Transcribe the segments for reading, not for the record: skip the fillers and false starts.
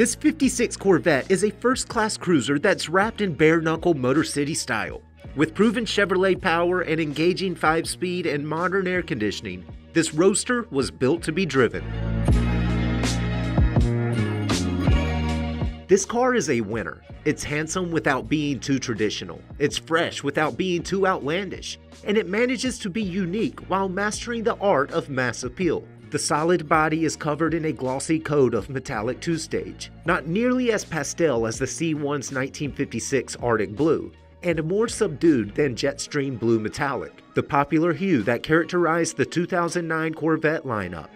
This 56 Corvette is a first-class cruiser that's wrapped in bare-knuckle Motor City style. With proven Chevrolet power and engaging 5-speed and modern air conditioning, this roadster was built to be driven. This car is a winner. It's handsome without being too traditional. It's fresh without being too outlandish. And it manages to be unique while mastering the art of mass appeal. The solid body is covered in a glossy coat of metallic 2-stage, not nearly as pastel as the C1's 1956 Arctic Blue, and more subdued than Jetstream Blue Metallic, the popular hue that characterized the 2009 Corvette lineup.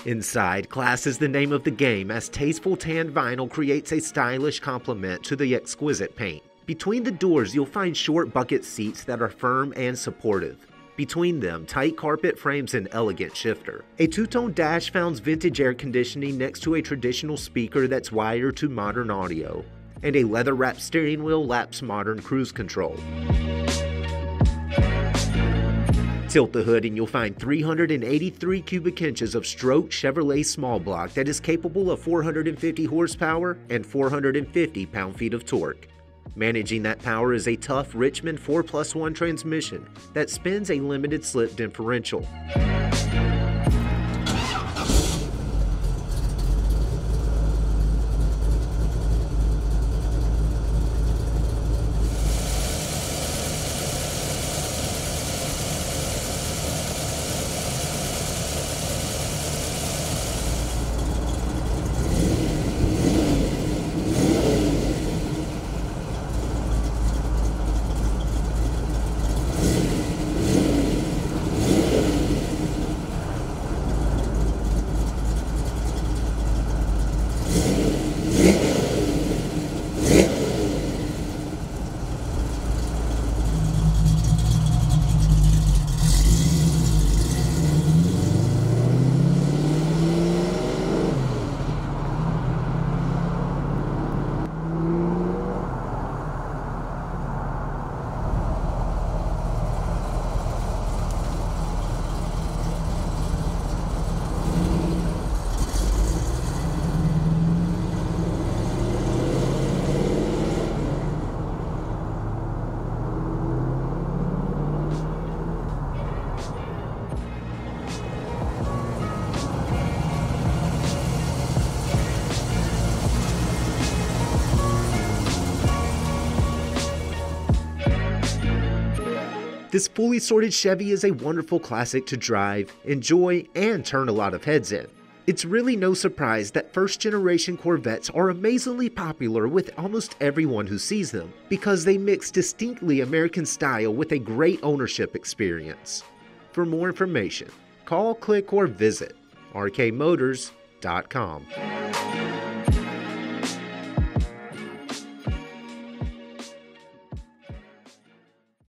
Inside, class is the name of the game, as tasteful tan vinyl creates a stylish complement to the exquisite paint. Between the doors, you'll find short bucket seats that are firm and supportive. Between them, tight carpet frames an elegant shifter. A two-tone dash founds vintage air conditioning next to a traditional speaker that's wired to modern audio. And a leather-wrapped steering wheel laps modern cruise control. Tilt the hood and you'll find 383 cubic inches of stroked Chevrolet small block that is capable of 450 horsepower and 450 pound-feet of torque. Managing that power is a tough Richmond 4+1 transmission that spins a limited slip differential. This fully sorted Chevy is a wonderful classic to drive, enjoy, and turn a lot of heads in. It's really no surprise that first-generation Corvettes are amazingly popular with almost everyone who sees them, because they mix distinctly American style with a great ownership experience. For more information, call, click, or visit rkmotors.com.